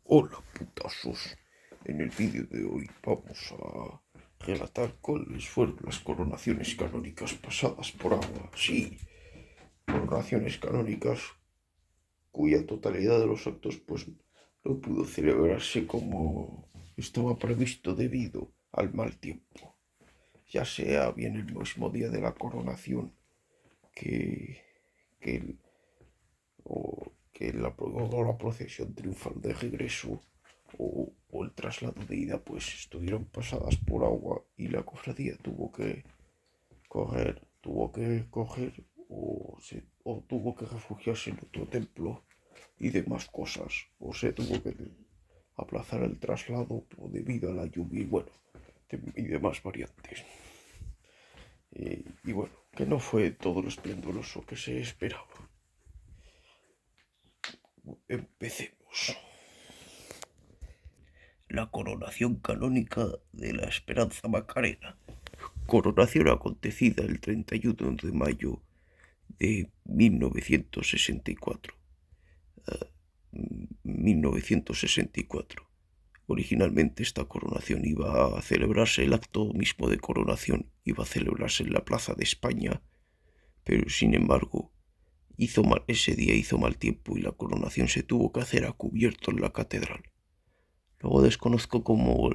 Hola putazos, en el vídeo de hoy vamos a relatar cuáles fueron las coronaciones canónicas pasadas por agua. Sí, coronaciones canónicas cuya totalidad de los actos pues no pudo celebrarse como estaba previsto debido al mal tiempo, ya sea bien el mismo día de la coronación que, que, el- o la procesión triunfal de regreso o el traslado de ida, pues estuvieron pasadas por agua y la cofradía tuvo que coger o tuvo que refugiarse en otro templo y demás cosas, o se tuvo que aplazar el traslado debido a la lluvia y bueno, y demás variantes. Y bueno, que no fue todo lo esplendoroso que se esperaba. Empecemos. La coronación canónica de la Esperanza Macarena. Coronación acontecida el 31 de mayo de 1964. 1964. Originalmente esta coronación iba a celebrarse, el acto mismo de coronación iba a celebrarse en la Plaza de España, pero sin embargo ese día hizo mal tiempo y la coronación se tuvo que hacer a cubierto en la catedral. Luego desconozco cómo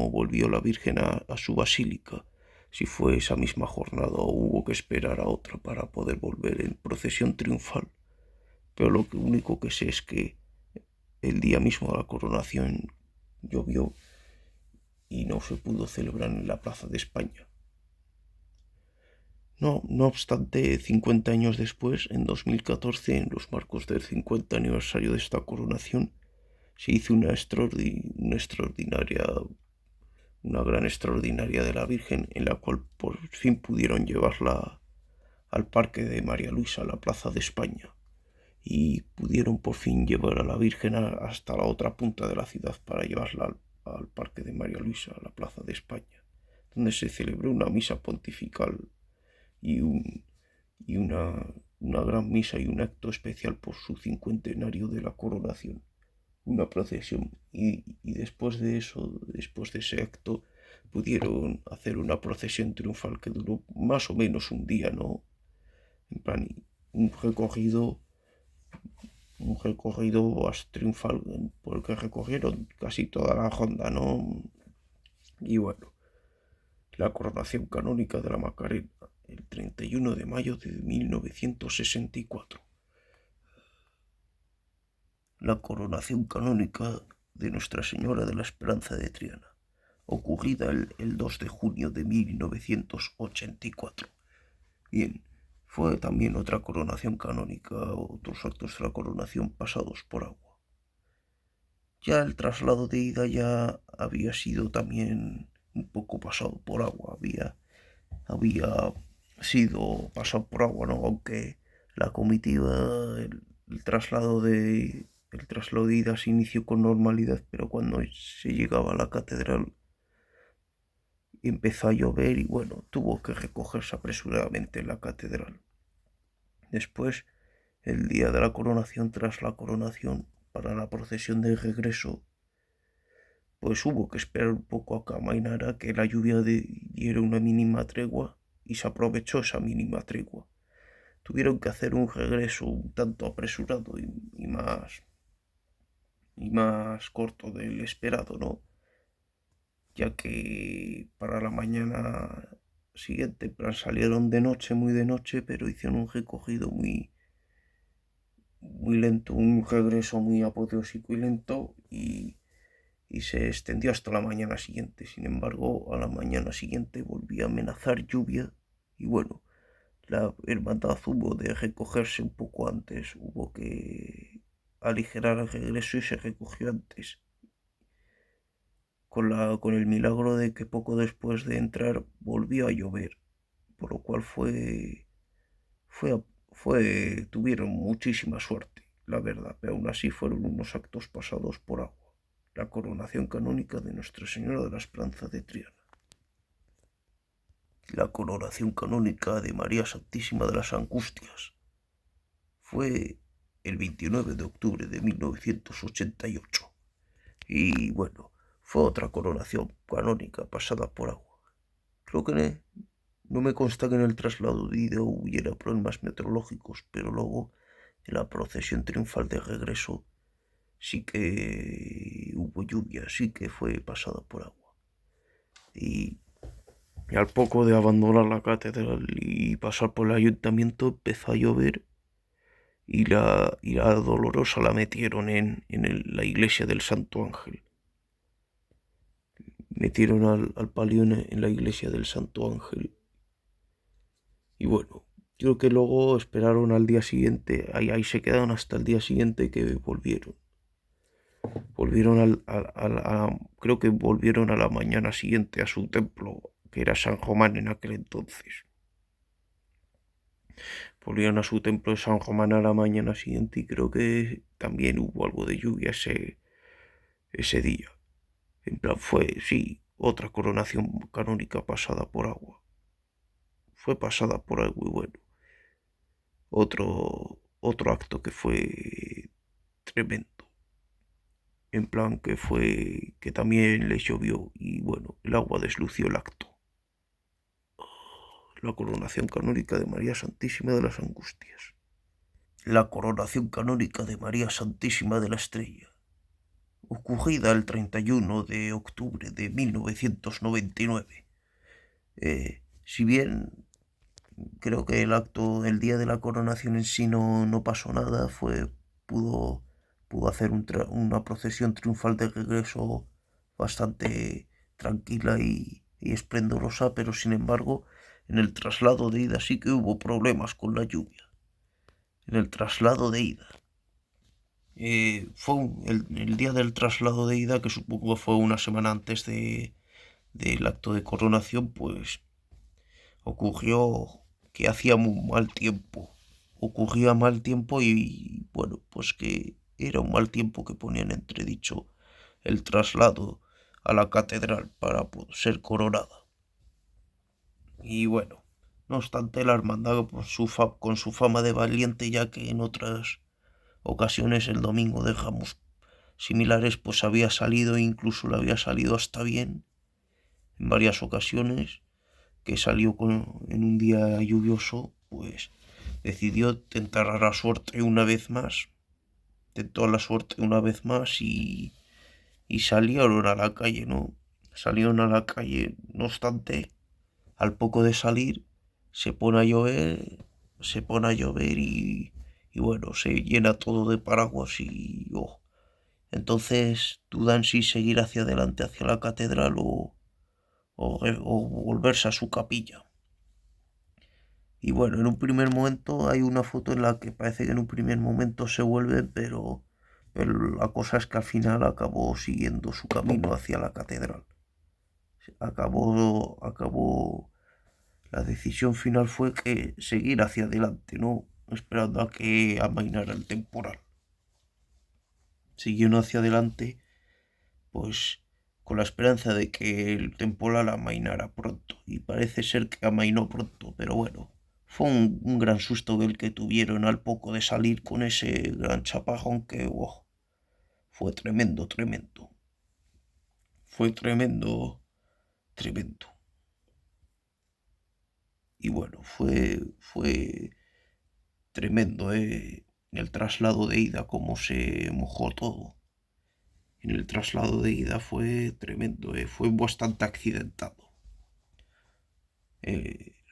volvió la Virgen a su basílica, si fue esa misma jornada o hubo que esperar a otra para poder volver en procesión triunfal. Pero lo único que sé es que el día mismo de la coronación llovió y no se pudo celebrar en la Plaza de España. No obstante, 50 años después, en 2014, en los marcos del 50 aniversario de esta coronación, se hizo una gran extraordinaria de la Virgen, en la cual por fin pudieron llevarla al Parque de María Luisa, a la Plaza de España, y pudieron por fin llevar a la Virgen hasta la otra punta de la ciudad para llevarla al Parque de María Luisa, a la Plaza de España, donde se celebró una misa pontifical y, un, y una gran misa y un acto especial por su cincuentenario de la coronación, una procesión y después de eso, después de ese acto, pudieron hacer una procesión triunfal que duró más o menos un día, ¿no? En plan, un recorrido, un recorrido triunfal por el que recorrieron casi toda la ronda, ¿no? Y bueno, la coronación canónica de la Macarena, el 31 de mayo de 1964. La coronación canónica de Nuestra Señora de la Esperanza de Triana, ocurrida el 2 de junio de 1984. Bien, fue también otra coronación canónica, otros actos de la coronación pasados por agua. Ya el traslado de ida ya había sido también un poco pasado por agua, había sido pasado por agua, ¿no? Aunque la comitiva, el traslado de ida se inició con normalidad, pero cuando se llegaba a la catedral empezó a llover y bueno, tuvo que recogerse apresuradamente en la catedral. Después, el día de la coronación, tras la coronación, para la procesión de regreso, pues hubo que esperar un poco a que amainara, que la lluvia diera una mínima tregua y se aprovechó esa mínima tregua. Tuvieron que hacer un regreso un tanto apresurado y más corto del esperado, ¿no? Ya que para la mañana siguiente, salieron de noche, muy de noche, pero hicieron un recogido muy lento, un regreso muy apoteósico y lento y se extendió hasta la mañana siguiente. Sin embargo, a la mañana siguiente volvía a amenazar lluvia y bueno, la hermandad hubo de recogerse un poco antes, hubo que aligerar el regreso y se recogió antes, con el milagro de que poco después de entrar volvió a llover, por lo cual fue, tuvieron muchísima suerte, la verdad, pero aún así fueron unos actos pasados por agua. La coronación canónica de Nuestra Señora de la Esperanza de Triana. La coronación canónica de María Santísima de las Angustias. Fue el 29 de octubre de 1988. Y bueno, fue otra coronación canónica pasada por agua. Creo que no me consta que en el traslado de ida hubiera problemas meteorológicos, pero luego en la procesión triunfal de regreso sí que hubo lluvia, sí que fue pasada por agua. Y al poco de abandonar la catedral y pasar por el ayuntamiento empezó a llover y la Dolorosa la metieron en la iglesia del Santo Ángel. Metieron al palio en la iglesia del Santo Ángel. Y bueno, creo que luego esperaron al día siguiente, ahí se quedaron hasta el día siguiente que volvieron. Creo que volvieron a la mañana siguiente a su templo, que era San Román en aquel entonces. Volvieron a su templo de San Román a la mañana siguiente y creo que también hubo algo de lluvia ese día. En plan, fue, sí, otra coronación canónica pasada por agua. Fue pasada por agua y bueno, otro acto que fue tremendo. En plan que también les llovió y bueno, el agua deslució el acto. La coronación canónica de María Santísima de las Angustias. La coronación canónica de María Santísima de la Estrella, ocurrida el 31 de octubre de 1999. Si bien creo que el día de la coronación en sí no pasó nada, pudo, pudo hacer una procesión triunfal de regreso bastante tranquila y esplendorosa, pero sin embargo, en el traslado de ida sí que hubo problemas con la lluvia. En el traslado de ida. El día del traslado de ida, que supongo fue una semana antes del acto de coronación, pues ocurrió que hacía muy mal tiempo. Ocurría mal tiempo y bueno, pues que era un mal tiempo que ponía en entredicho el traslado a la catedral para poder ser coronada. Y bueno, no obstante, la hermandad con su fama de valiente, ya que en otras ocasiones el domingo de Ramos similares pues había salido, incluso le había salido hasta bien en varias ocasiones, que salió en un día lluvioso, pues decidió tentar la suerte una vez más, tentó la suerte una vez más y salieron a la calle, ¿no? Salieron a la calle, no obstante, al poco de salir se pone a llover y bueno, se llena todo de paraguas y entonces dudan si seguir hacia adelante hacia la catedral o volverse a su capilla. Y bueno, en un primer momento hay una foto en la que parece que en un primer momento se vuelve, pero la cosa es que al final acabó siguiendo su camino hacia la catedral. La decisión final fue que seguir hacia adelante, ¿no? Esperando a que amainara el temporal. Siguieron hacia adelante, pues con la esperanza de que el temporal amainara pronto. Y parece ser que amainó pronto, pero bueno, fue un gran susto el que tuvieron al poco de salir con ese gran chapajón que fue tremendo, tremendo. Fue tremendo, tremendo. Y bueno, fue tremendo, el traslado de ida, cómo se mojó todo. En el traslado de ida fue tremendo, fue bastante accidentado.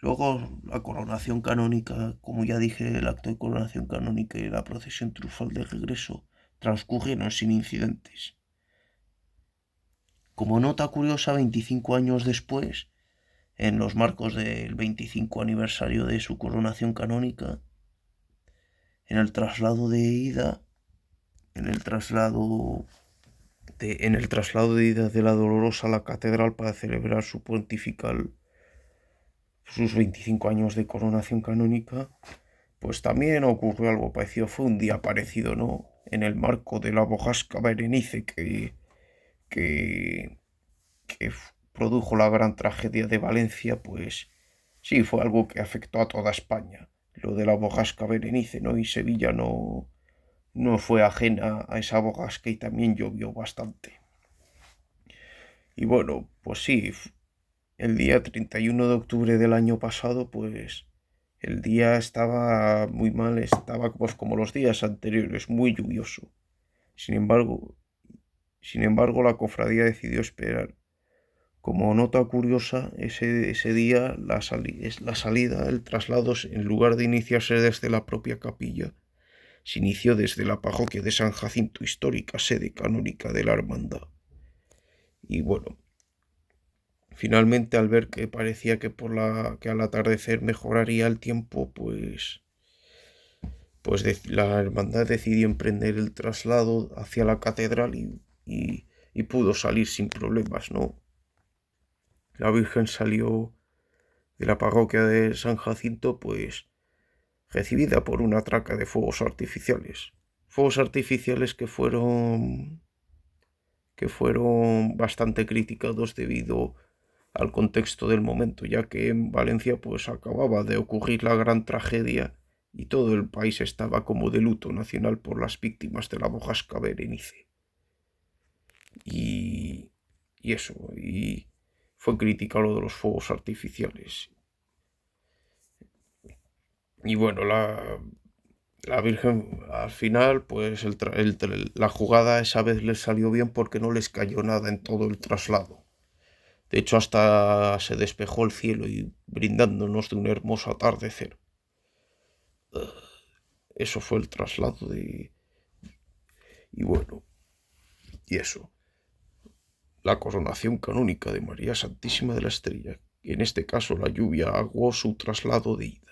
Luego la coronación canónica, como ya dije, el acto de coronación canónica y la procesión triunfal de regreso transcurrieron sin incidentes. Como nota curiosa, 25 años después, en los marcos del 25 aniversario de su coronación canónica, en el traslado de ida, en el traslado de ida de la Dolorosa a la catedral para celebrar sus 25 años de coronación canónica, pues también ocurrió algo parecido, fue un día parecido, ¿no? En el marco de la Bojasca Berenice que, que produjo la gran tragedia de Valencia, pues sí, fue algo que afectó a toda España. Lo de la Bojasca Berenice, ¿no? Y Sevilla no fue ajena a esa borrasca y también llovió bastante. Y bueno, pues sí, el día 31 de octubre del año pasado, pues el día estaba muy mal, estaba pues como los días anteriores, muy lluvioso. Sin embargo, la cofradía decidió esperar. Como nota curiosa, ese día la salida, el traslado, en lugar de iniciarse desde la propia capilla, se inició desde la parroquia de San Jacinto, histórica sede canónica de la hermandad. Y bueno, finalmente, al ver que parecía que que al atardecer mejoraría el tiempo, la hermandad decidió emprender el traslado hacia la catedral y pudo salir sin problemas, ¿no? La Virgen salió de la parroquia de San Jacinto, pues recibida por una traca de fuegos artificiales. Fuegos artificiales que fueron bastante criticados debido al contexto del momento, ya que en Valencia pues acababa de ocurrir la gran tragedia y todo el país estaba como de luto nacional por las víctimas de la borrasca Berenice. Y, y fue criticado lo de los fuegos artificiales. Y bueno, la Virgen al final, pues la jugada esa vez les salió bien porque no les cayó nada en todo el traslado. De hecho, hasta se despejó el cielo y brindándonos de un hermoso atardecer. Eso fue el traslado de... Y bueno, y eso. La coronación canónica de María Santísima de la Estrella. Y en este caso la lluvia aguó su traslado de ida.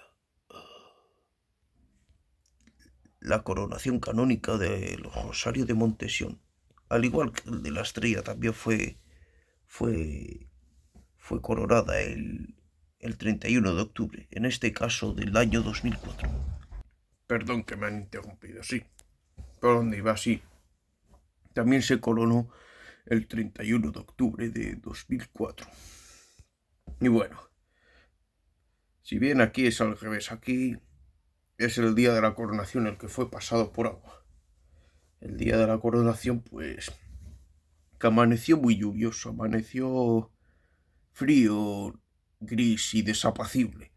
La coronación canónica del Rosario de Montesión, al igual que el de la Estrella, también fue, fue coronada el 31 de octubre, en este caso del año 2004. Perdón que me han interrumpido, sí. ¿Por dónde iba? Sí. También se coronó el 31 de octubre de 2004. Y bueno, si bien aquí es al revés, aquí es el día de la coronación el que fue pasado por agua. El día de la coronación, pues, que amaneció muy lluvioso, amaneció frío, gris y desapacible,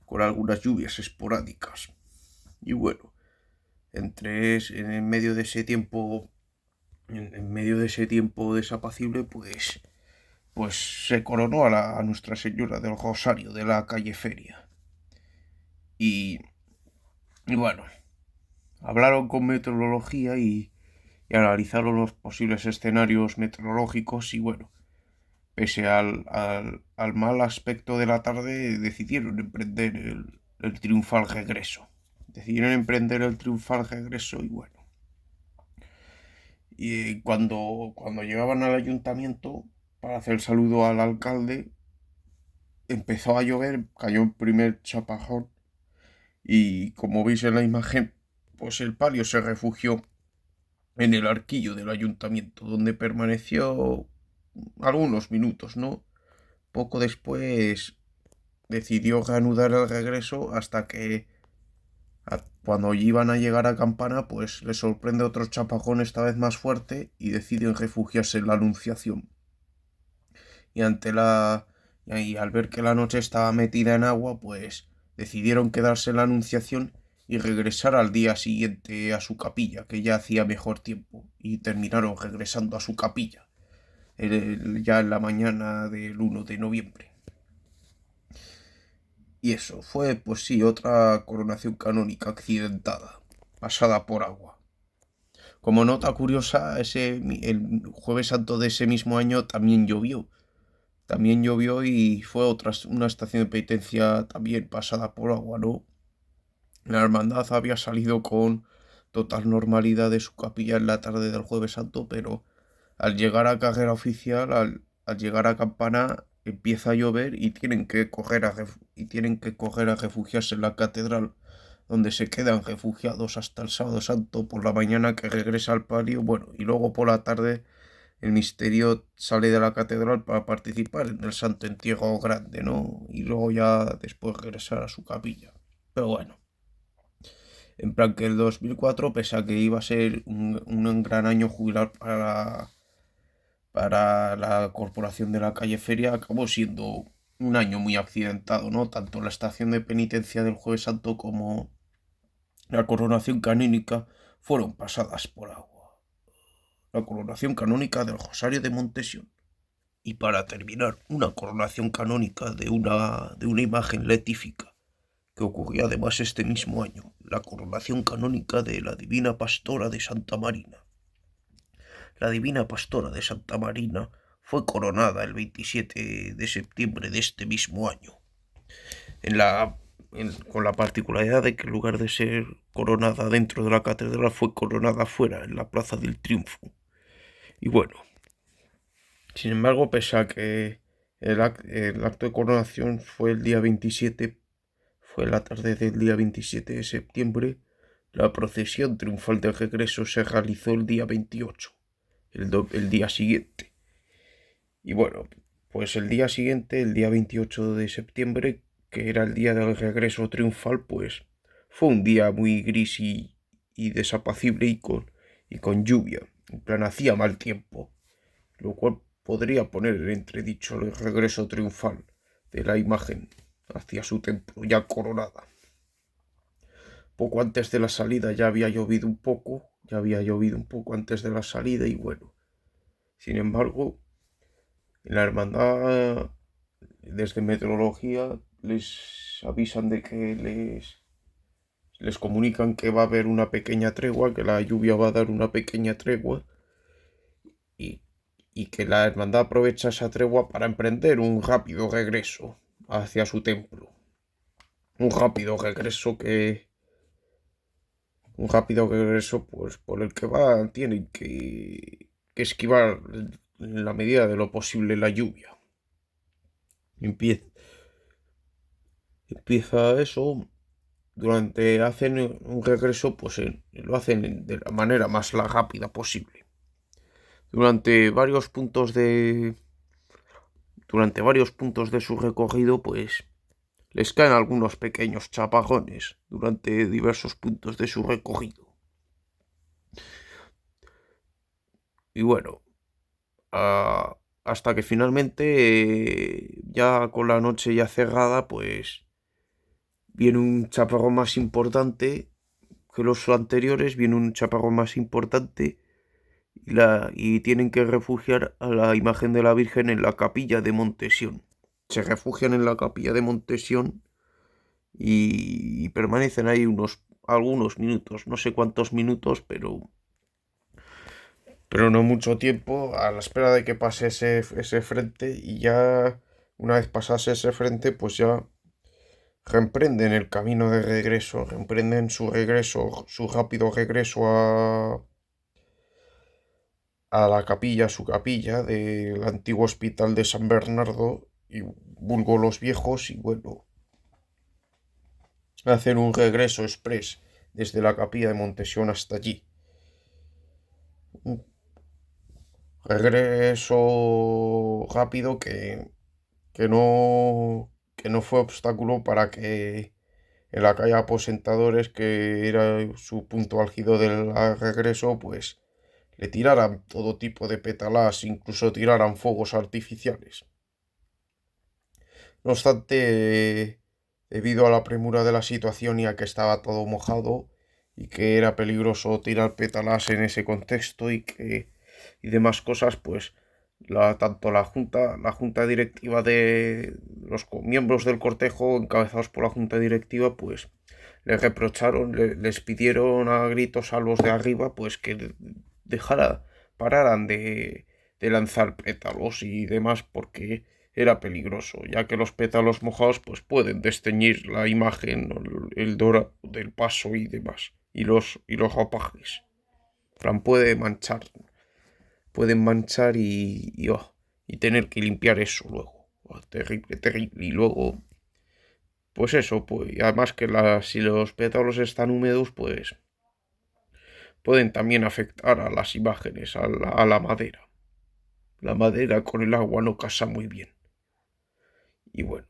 con algunas lluvias esporádicas. Y bueno, en medio de ese tiempo, en medio de ese tiempo desapacible, pues se coronó a Nuestra Señora del Rosario de la calle Feria. Y, y bueno, hablaron con meteorología y analizaron los posibles escenarios meteorológicos y bueno, pese al mal aspecto de la tarde, decidieron emprender el triunfal regreso. Y bueno, y cuando llegaban al ayuntamiento para hacer el saludo al alcalde, empezó a llover, cayó un primer chapajón y como veis en la imagen, pues el palio se refugió en el arquillo del ayuntamiento, donde permaneció algunos minutos, ¿no? Poco después decidió reanudar el regreso hasta que cuando iban a llegar a Campana, pues le sorprende otro chapajón esta vez más fuerte y deciden refugiarse en la Anunciación. Y y al ver que la noche estaba metida en agua, pues decidieron quedarse en la Anunciación y regresar al día siguiente a su capilla, que ya hacía mejor tiempo, y terminaron regresando a su capilla, ya en la mañana del 1 de noviembre. Y eso fue, pues sí, otra coronación canónica accidentada, pasada por agua. Como nota curiosa, el jueves santo de ese mismo año también llovió. También llovió y fue una estación de penitencia también pasada por agua, ¿no? La hermandad había salido con total normalidad de su capilla en la tarde del jueves santo, pero al llegar a carrera oficial, al llegar a Campana, empieza a llover y tienen que correr a refugiarse en la catedral, donde se quedan refugiados hasta el sábado santo por la mañana, que regresa al palio, bueno, y luego por la tarde el misterio sale de la catedral para participar en el santo entierro grande, ¿no? Y luego ya después regresar a su capilla. Pero bueno, En plan que el 2004, pese a que iba a ser un gran año jubilar para la Corporación de la Calle Feria, acabó siendo un año muy accidentado, ¿no? Tanto la estación de penitencia del Jueves Santo como la coronación canónica fueron pasadas por agua. La coronación canónica del Rosario de Montesión. Y para terminar, una coronación canónica de una imagen letífica, que ocurrió además este mismo año, la coronación canónica de la Divina Pastora de Santa Marina. La Divina Pastora de Santa Marina fue coronada el 27 de septiembre de este mismo año, con la particularidad de que en lugar de ser coronada dentro de la catedral fue coronada fuera, en la Plaza del Triunfo. Y bueno, sin embargo, pese a que el acto de coronación fue el día 27, fue la tarde del día 27 de septiembre, la procesión triunfal de regreso se realizó el día 28, el día siguiente. Y bueno, pues el día siguiente, el día 28 de septiembre, que era el día del regreso triunfal, pues fue un día muy gris y desapacible y con lluvia. En plan, hacía mal tiempo, lo cual podría poner en entredicho el regreso triunfal de la imagen hacia su templo ya coronada. Poco antes de la salida ya había llovido un poco antes de la salida y bueno, sin embargo, en la hermandad desde meteorología les avisan de que les comunican que va a haber una pequeña tregua, que la lluvia va a dar una pequeña tregua y, y que la hermandad aprovecha esa tregua para emprender un rápido regreso hacia su templo. Un rápido regreso pues por el que tienen que esquivar en la medida de lo posible la lluvia. Empieza eso. Hacen un regreso, pues lo hacen de la manera más rápida posible. Durante varios puntos de su recorrido, pues les caen algunos pequeños chaparrones durante diversos puntos de su recorrido. Y bueno, hasta que finalmente, ya con la noche ya cerrada, pues viene un chaparrón más importante que los anteriores, viene un chaparrón más importante y tienen que refugiar a la imagen de la Virgen en la capilla de Montesión. Se refugian en la capilla de Montesión y permanecen ahí algunos minutos, no sé cuántos minutos, pero no mucho tiempo, a la espera de que pase ese frente, y ya una vez pasase ese frente, pues ya reemprenden el camino de regreso, reemprenden su rápido regreso a la capilla, su capilla del antiguo hospital de San Bernardo, y vulgo Los Viejos, y bueno, hacen un regreso express desde la capilla de Montesión hasta allí. Un regreso rápido que no fue obstáculo para que en la calle Aposentadores, que era su punto álgido del regreso, pues le tiraran todo tipo de pétalas, incluso tiraran fuegos artificiales. No obstante, debido a la premura de la situación y a que estaba todo mojado y que era peligroso tirar pétalas en ese contexto y demás cosas, pues tanto la junta directiva de los miembros del cortejo, encabezados por la junta directiva, pues les reprocharon, les pidieron a gritos a los de arriba, pues que pararan de lanzar pétalos y demás, porque era peligroso, ya que los pétalos mojados pues pueden desteñir la imagen, el dorado del paso y demás, y los ropajes. Pueden manchar y tener que limpiar eso luego. Terrible, terrible. Y luego, pues eso, pues además que si los pétalos están húmedos, pues pueden también afectar a las imágenes, a la madera. La madera con el agua no casa muy bien. Y bueno,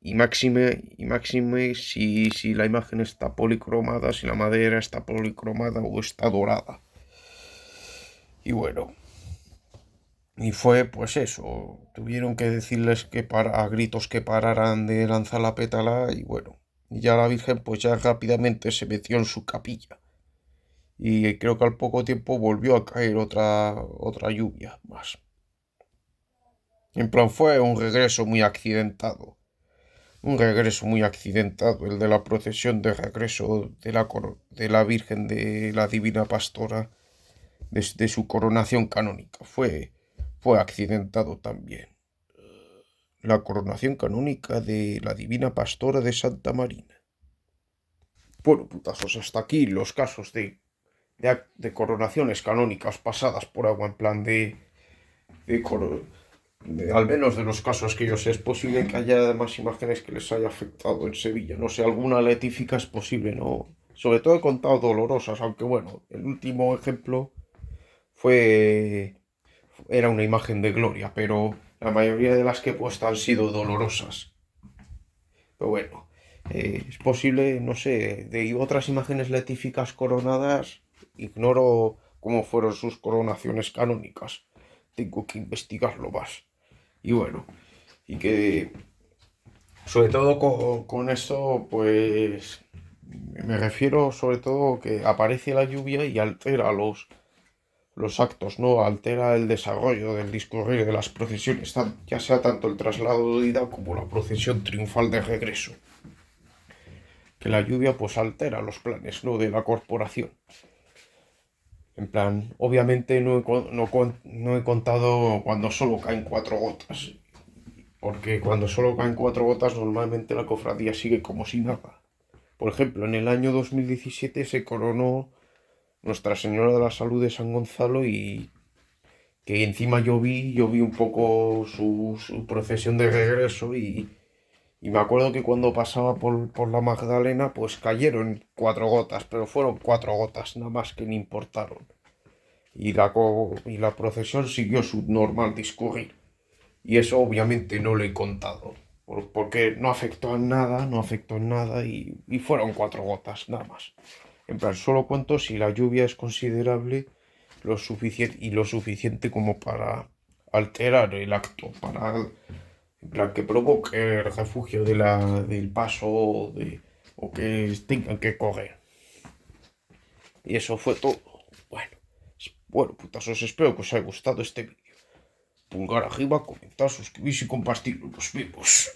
y máxime si la imagen está policromada, si la madera está policromada o está dorada. Y bueno, y fue pues eso, tuvieron que decirles a gritos que pararan de lanzar la pétala y bueno, y ya la Virgen pues ya rápidamente se metió en su capilla. Y creo que al poco tiempo volvió a caer otra lluvia más. En plan, fue un regreso muy accidentado. Un regreso muy accidentado, el de la procesión de regreso de la Virgen de la Divina Pastora, desde su coronación canónica. Fue accidentado también. La coronación canónica de la Divina Pastora de Santa Marina. Bueno, putazos, hasta aquí los casos de coronaciones canónicas pasadas por agua, en plan de, coro- al menos de los casos que yo sé, es posible que haya más imágenes que les haya afectado en Sevilla. No sé, alguna letífica es posible, ¿no? Sobre todo he contado dolorosas, aunque bueno, el último ejemplo fue era una imagen de gloria, pero la mayoría de las que he puesto han sido dolorosas. Pero bueno, es posible, no sé, de otras imágenes letíficas coronadas, ignoro cómo fueron sus coronaciones canónicas. Tengo que investigarlo más. Y bueno, y que sobre todo con esto, pues me refiero sobre todo que aparece la lluvia y altera los actos, ¿no? Altera el desarrollo del discurrir de las procesiones, ya sea tanto el traslado de ida como la procesión triunfal de regreso. Que la lluvia pues altera los planes, ¿no? De la corporación. En plan, obviamente no he contado cuando solo caen 4 gotas, porque cuando solo caen 4 gotas normalmente la cofradía sigue como si nada. Por ejemplo, en el año 2017 se coronó Nuestra Señora de la Salud de San Gonzalo y que encima yo vi un poco su procesión de regreso y me acuerdo que cuando pasaba por la Magdalena pues cayeron 4 gotas, pero fueron 4 gotas nada más que me importaron. Y la procesión siguió su normal discurrir. Y eso obviamente no lo he contado, porque no afectó en nada, no afectó en nada y fueron 4 gotas nada más. En plan, solo cuento si la lluvia es considerable lo suficiente como para alterar el acto, en plan, que provoque el refugio del paso o que tengan que correr. Y eso fue todo. Bueno, bueno, putazos, espero que os haya gustado este vídeo. Pulgar arriba, comentar, suscribirse y compartirlo. Nos vemos.